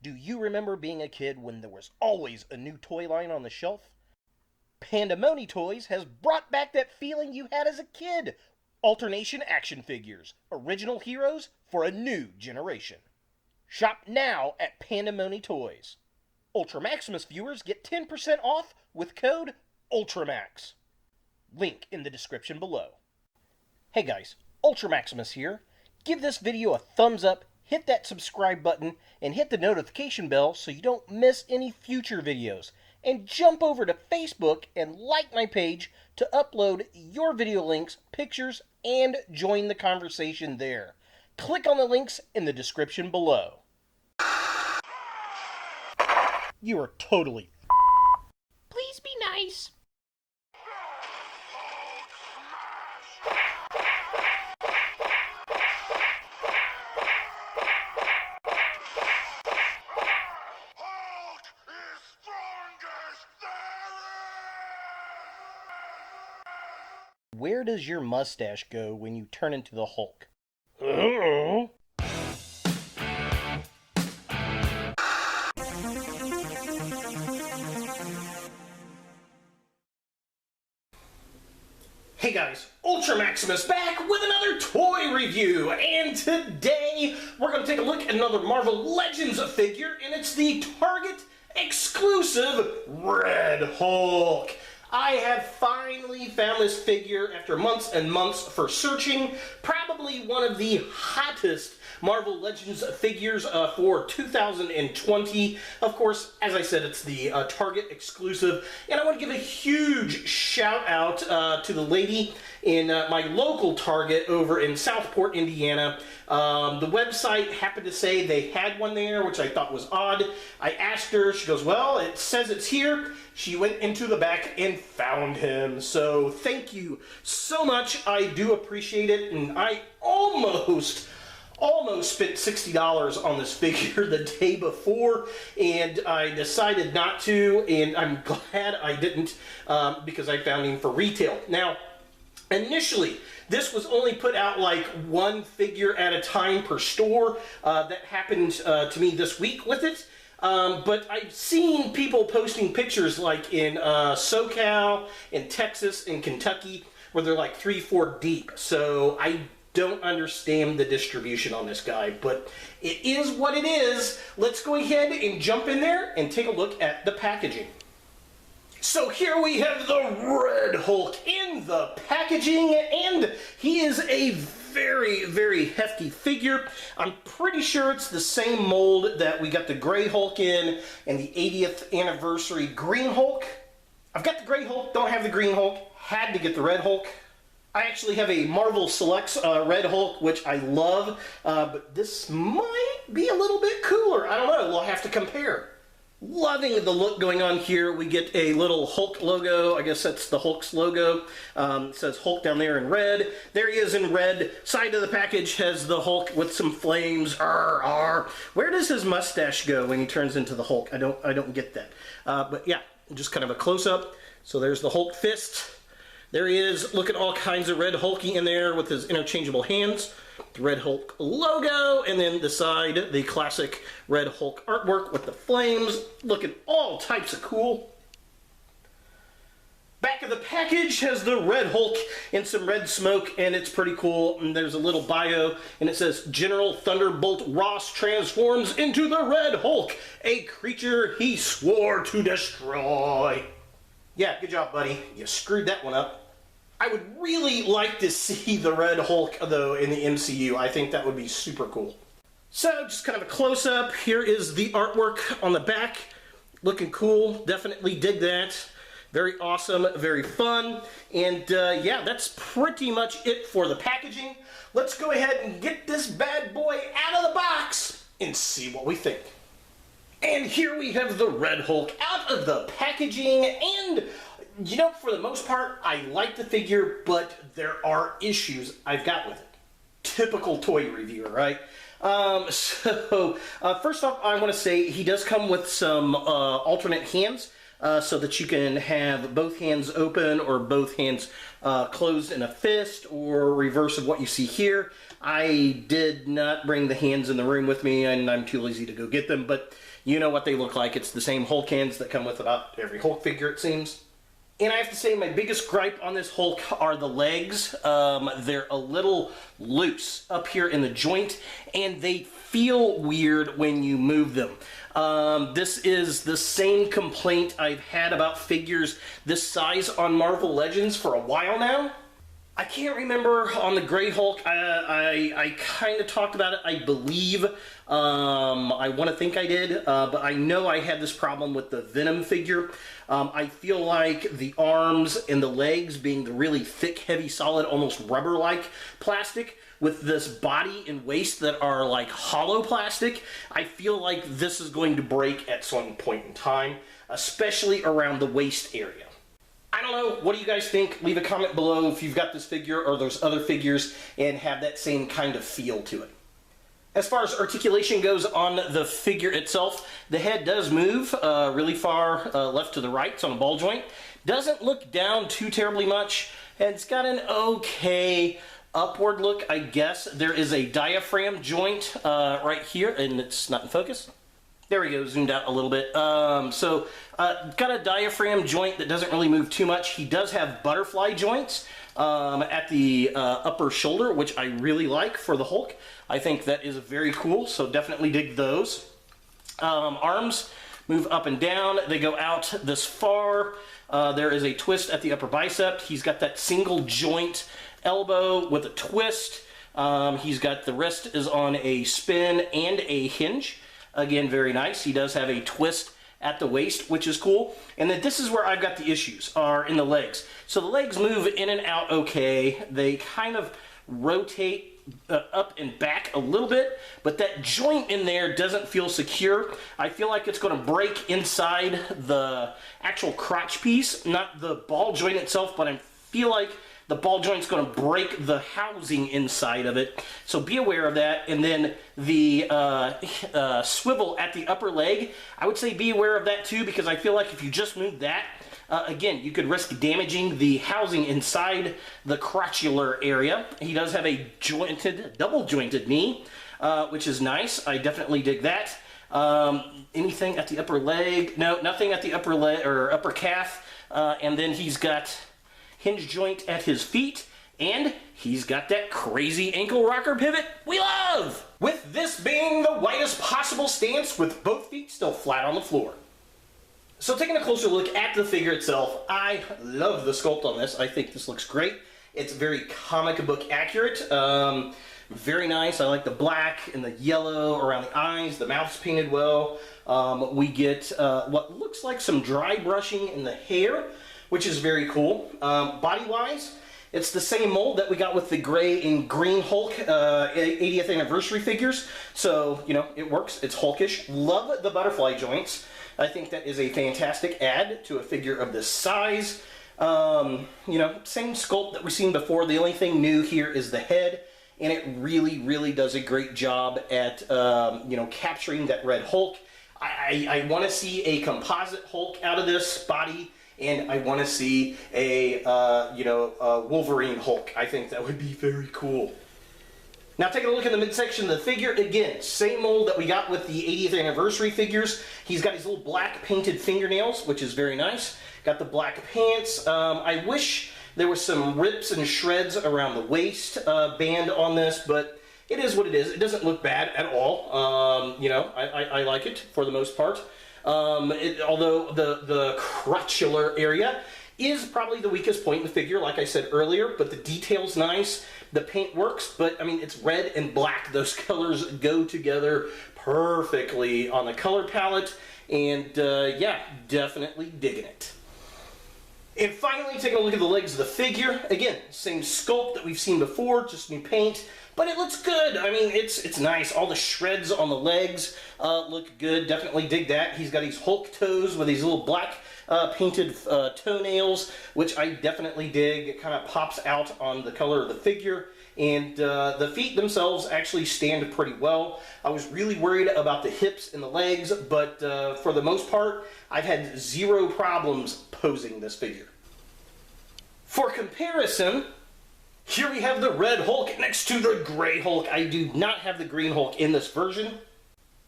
Do you remember being a kid when there was always a new toy line on the shelf? Pandemoni Toys has brought back that feeling you had as a kid. Alternation action figures, original heroes for a new generation. Shop now at Pandemoni Toys. Ultra Maximus viewers get 10% off with code ULTRAMAX. Link in the description below. Hey guys, Ultra Maximus here. Give this video a thumbs up, hit that subscribe button, and hit the notification bell so you don't miss any future videos. And jump over to Facebook and like my page to upload your video links, pictures, and join the conversation there. Click on the links in the description below. You are totally Please be nice. Where does your mustache go when you turn into the Hulk? Hey guys, Ultra Maximus back with another toy review, and today we're going to take a look at another Marvel Legends figure, and it's the Target exclusive Red Hulk. I have finally found this figure after months and months for searching. Probably one of the hottest Marvel Legends figures for 2020. Of course, as I said, it's the Target exclusive. And I want to give a huge shout out to the lady in my local Target over in Southport, Indiana. The website happened to say they had one there, which I thought was odd. I asked her, she goes, well, it says it's here. She went into the back and found him. So thank you so much. I do appreciate it. And I almost spent $60 on this figure the day before, and I decided not to, and I'm glad I didn't because I found him for retail. Now, initially, this was only put out like one figure at a time per store. That happened to me this week with it. But I've seen people posting pictures like in SoCal, in Texas, in Kentucky, where they're like 3-4 deep. So I don't understand the distribution on this guy, but it is what it is. Let's go ahead and jump in there and take a look at the packaging. So here we have the Red Hulk in the packaging, and he is a very, very hefty figure. I'm pretty sure it's the same mold that we got the Gray Hulk in and the 80th anniversary Green Hulk. I've got the Gray Hulk, don't have the Green Hulk, had to get the Red Hulk. I actually have a Marvel Selects Red Hulk, which I love, but this might be a little bit cooler. I don't know, we'll have to compare. Loving the look going on here. We get a little Hulk logo. I guess that's the Hulk's logo. It says Hulk down there in red. There he is in red. Side of the package has the Hulk with some flames. Arr, arr. Where does his mustache go when he turns into the Hulk? I don't get that. But yeah, just kind of a close-up. So there's the Hulk fist. There he is. Look at all kinds of Red Hulky in there with his interchangeable hands. The Red Hulk logo, and then the side, the classic Red Hulk artwork with the flames. Looking all types of cool. Back of the package has the Red Hulk and some red smoke, and it's pretty cool. And there's a little bio, and it says, General Thunderbolt Ross transforms into the Red Hulk, a creature he swore to destroy. Yeah, good job, buddy. You screwed that one up. I would really like to see the Red Hulk, though, in the MCU. I think that would be super cool. So, just kind of a close-up. Here is the artwork on the back. Looking cool. Definitely dig that. Very awesome. Very fun. And, yeah, that's pretty much it for the packaging. Let's go ahead and get this bad boy out of the box and see what we think. And here we have the Red Hulk out of the packaging, and you know, for the most part, I like the figure, but there are issues I've got with it. Typical toy reviewer, right? First off, I want to say he does come with some alternate hands, so that you can have both hands open or both hands closed in a fist, or reverse of what you see here. I did not bring the hands in the room with me, and I'm too lazy to go get them, but you know what they look like. It's the same Hulk hands that come with about every Hulk figure, it seems. And I have to say, my biggest gripe on this Hulk are the legs. They're a little loose up here in the joint, and they feel weird when you move them. This is the same complaint I've had about figures this size on Marvel Legends for a while now. I can't remember on the Gray Hulk. I kind of talked about it, I believe. I want to think I did, but I know I had this problem with the Venom figure. I feel like the arms and the legs being the really thick, heavy, solid, almost rubber-like plastic with this body and waist that are like hollow plastic, I feel like this is going to break at some point in time, especially around the waist area. I don't know, what do you guys think? Leave a comment below if you've got this figure or those other figures and have that same kind of feel to it. As far as articulation goes on the figure itself, the head does move really far left to the right. It's on a ball joint. Doesn't look down too terribly much, and it's got an okay upward look, I guess. There is a diaphragm joint right here, and it's not in focus. There we go, zoomed out a little bit. Got a diaphragm joint that doesn't really move too much. He does have butterfly joints at the upper shoulder, which I really like for the Hulk. I think that is very cool, so definitely dig those. Arms move up and down. They go out this far. There is a twist at the upper bicep. He's got that single joint elbow with a twist. He's got the wrist is on a spin and a hinge. Again, very nice. He does have a twist at the waist, which is cool. And then this is where I've got the issues, are in the legs. So the legs move in and out okay. They kind of rotate up and back a little bit, but that joint in there doesn't feel secure. I feel like it's going to break inside the actual crotch piece, not the ball joint itself, but I feel like the ball joint's going to break the housing inside of it. So be aware of that. And then the swivel at the upper leg, I would say be aware of that too, because I feel like if you just move that, again, you could risk damaging the housing inside the crotchular area. He does have a double jointed knee, which is nice. I definitely dig that. Anything at the upper leg? No, nothing at the upper leg or upper calf. And then he's got hinge joint at his feet, and he's got that crazy ankle rocker pivot we love! With this being the widest possible stance with both feet still flat on the floor. So taking a closer look at the figure itself, I love the sculpt on this. I think this looks great. It's very comic book accurate. Very nice. I like the black and the yellow around the eyes. The mouth's painted well. We get what looks like some dry brushing in the hair, which is very cool. Body-wise, it's the same mold that we got with the gray and green Hulk 80th anniversary figures. So, you know, it works. It's Hulkish. Love the butterfly joints. I think that is a fantastic add to a figure of this size. You know, same sculpt that we've seen before. The only thing new here is the head, and it really, really does a great job at, you know, capturing that red Hulk. I want to see a composite Hulk out of this body, and I want to see a, you know, a Wolverine Hulk. I think that would be very cool. Now taking a look at the midsection of the figure, again, same mold that we got with the 80th anniversary figures. He's got his little black painted fingernails, which is very nice. Got the black pants. I wish there was some rips and shreds around the waist band on this, but it is what it is. It doesn't look bad at all. You know, I like it for the most part. Although the crotchular area is probably the weakest point in the figure, like I said earlier, but the detail's nice, the paint works, but I mean, it's red and black. Those colors go together perfectly on the color palette, and yeah, definitely digging it. And finally, taking a look at the legs of the figure. Again, same sculpt that we've seen before, just new paint, but it looks good. I mean, it's nice. All the shreds on the legs look good. Definitely dig that. He's got these Hulk toes with these little black painted toenails, which I definitely dig. It kind of pops out on the color of the figure. And the feet themselves actually stand pretty well. I was really worried about the hips and the legs, but for the most part, I've had zero problems posing this figure. For comparison, Here we have the Red Hulk next to the Gray Hulk. I do not have the Green Hulk in this version.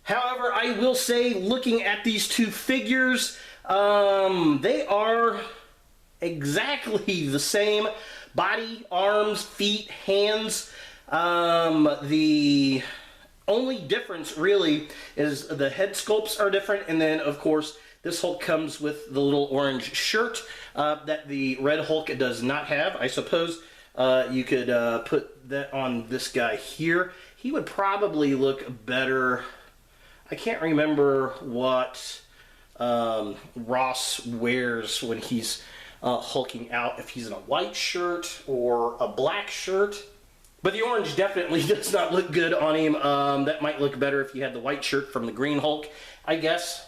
However, I will say, looking at these two figures, they are exactly the same. Body, arms, feet, hands. The only difference really is the head sculpts are different, and then of course this Hulk comes with the little orange shirt that the Red Hulk does not have. I suppose you could put that on this guy here. He would probably look better. I can't remember what Ross wears when he's hulking out, if he's in a white shirt or a black shirt. But the orange definitely does not look good on him. That might look better if you had the white shirt from the Green Hulk, I guess.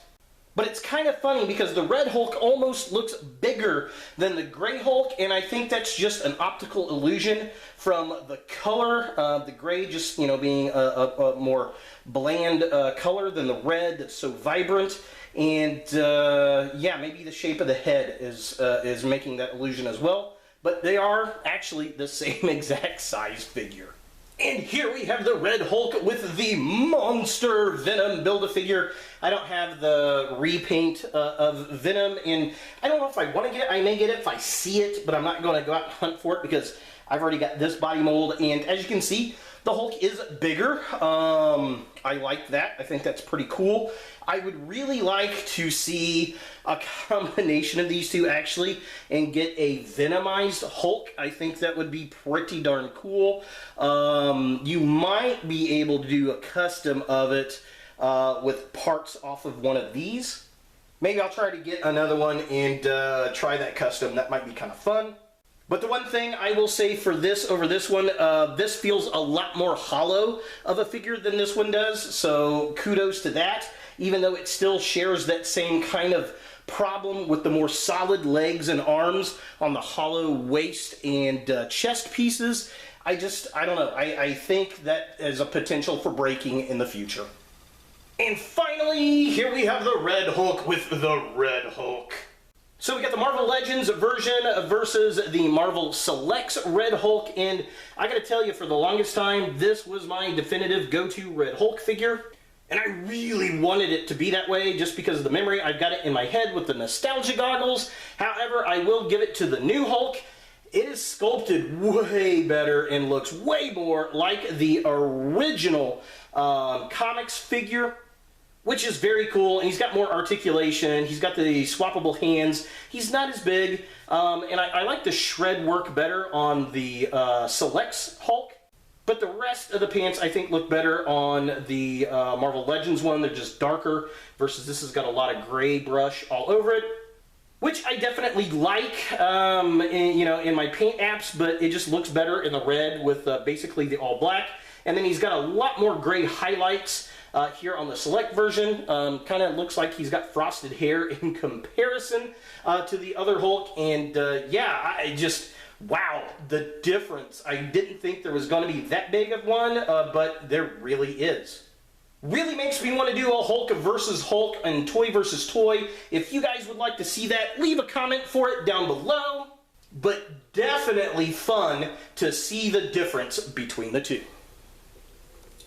But it's kind of funny because the Red Hulk almost looks bigger than the Gray Hulk, and I think that's just an optical illusion from the color. The gray just, you know, being a more bland color than the red that's so vibrant. And yeah, maybe the shape of the head is making that illusion as well. But they are actually the same exact size figure. And here we have the Red Hulk with the monster Venom Build-A-Figure. I don't have the repaint of Venom, and I don't know if I want to get it. I may get it if I see it, but I'm not going to go out and hunt for it because I've already got this body mold. And as you can see, the Hulk is bigger. I like that. I think that's pretty cool. I would really like to see a combination of these two actually and get a Venomized Hulk. I think that would be pretty darn cool. You might be able to do a custom of it with parts off of one of these. Maybe I'll try to get another one and try that custom. That might be kind of fun. But the one thing I will say for this over this one, this feels a lot more hollow of a figure than this one does, so kudos to that. Even though it still shares that same kind of problem with the more solid legs and arms on the hollow waist and chest pieces, I don't know. I think that is a potential for breaking in the future. And finally, here we have the Red Hulk with the Red Hulk. So we got the Marvel Legends version versus the Marvel Selects Red Hulk, and I gotta tell you, for the longest time, this was my definitive go-to Red Hulk figure, and I really wanted it to be that way just because of the memory. I've got it in my head with the nostalgia goggles. However, I will give it to the new Hulk. It is sculpted way better and looks way more like the original comics figure, which is very cool, and he's got more articulation, he's got the swappable hands, he's not as big, and I like the shred work better on the Selects Hulk, but the rest of the pants I think look better on the Marvel Legends one. They're just darker, versus this has got a lot of gray brush all over it, which I definitely like in my paint apps, but it just looks better in the red with basically the all black. And then he's got a lot more gray highlights here on the Select version. Kind of looks like he's got frosted hair in comparison to the other Hulk. And yeah, wow, the difference. I didn't think there was going to be that big of one, but there really is. Really makes me want to do a Hulk versus Hulk and toy versus toy. If you guys would like to see that, leave a comment for it down below. But definitely fun to see the difference between the two.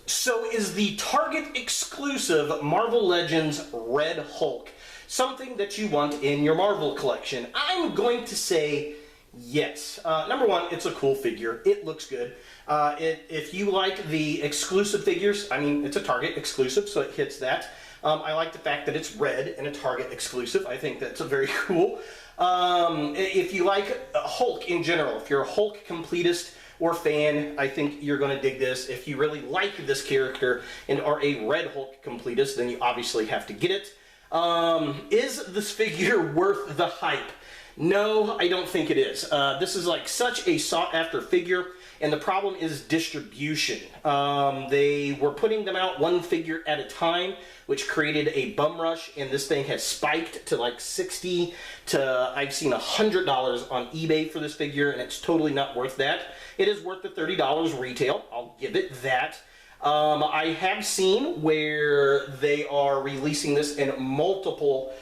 So is the Target exclusive Marvel Legends Red Hulk something that you want in your Marvel collection? I'm going to say yes. Number one, it's a cool figure. It looks good. If you like the exclusive figures, I mean, it's a Target exclusive, so it hits that. I like the fact that it's red and a Target exclusive. I think that's very cool. If you like Hulk in general, if you're a Hulk completist or fan, I think you're going to dig this. If you really like this character and are a Red Hulk completist, then you obviously have to get it. Is this figure worth the hype? No, I don't think it is. This is like such a sought-after figure, and the problem is distribution. They were putting them out one figure at a time, which created a bum rush, and this thing has spiked to like $60 to, I've seen $100 on eBay for this figure, and it's totally not worth that. It is worth the $30 retail, I'll give it that. I have seen where they are releasing this in multiple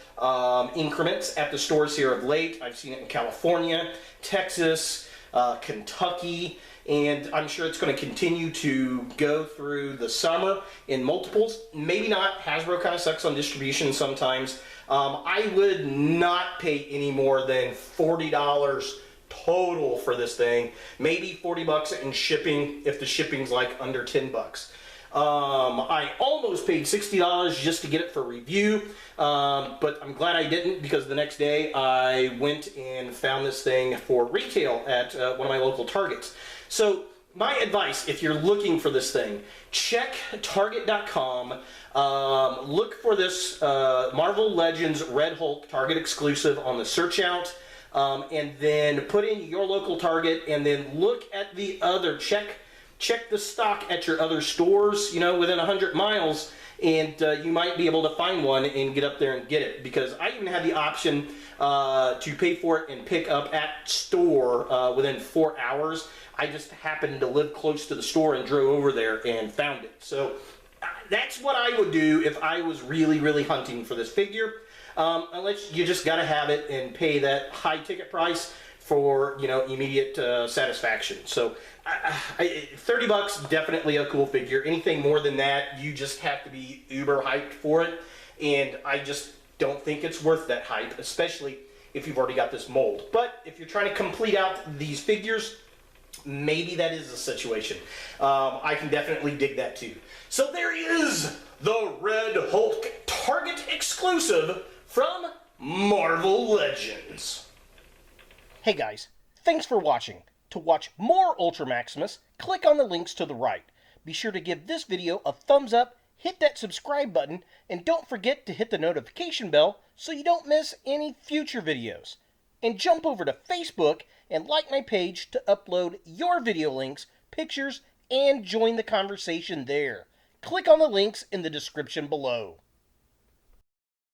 increments at the stores here of late. I've seen it in California, Texas, Kentucky, and I'm sure it's going to continue to go through the summer in multiples. Maybe not. Hasbro kind of sucks on distribution sometimes. I would not pay any more than $40 total for this thing. Maybe 40 bucks in shipping if the shipping's like under 10 bucks. I almost paid $60 just to get it for review, but I'm glad I didn't, because the next day I went and found this thing for retail at one of my local Targets. So my advice, if you're looking for this thing, check Target.com, look for this Marvel Legends Red Hulk Target exclusive on the search out, and then put in your local Target, and then look at the other, check the stock at your other stores, you know, within 100 miles, and you might be able to find one and get up there and get it. Because I even had the option to pay for it and pick up at store within 4 hours. I just happened to live close to the store and drove over there and found it. So that's what I would do if I was really, really hunting for this figure. Unless you just got to have it and pay that high ticket price for, you know, immediate satisfaction. So 30 bucks, definitely a cool figure. Anything more than that, you just have to be uber hyped for it, and I just don't think it's worth that hype, especially if you've already got this mold. But if you're trying to complete out these figures, maybe that is the situation. I can definitely dig that too. So there is the Red Hulk Target exclusive from Marvel Legends. Hey guys, thanks for watching. To watch more Ultra Maximus, click on the links to the right. Be sure to give this video a thumbs up, hit that subscribe button, and don't forget to hit the notification bell so you don't miss any future videos. And jump over to Facebook and like my page to upload your video links, pictures, and join the conversation there. Click on the links in the description below.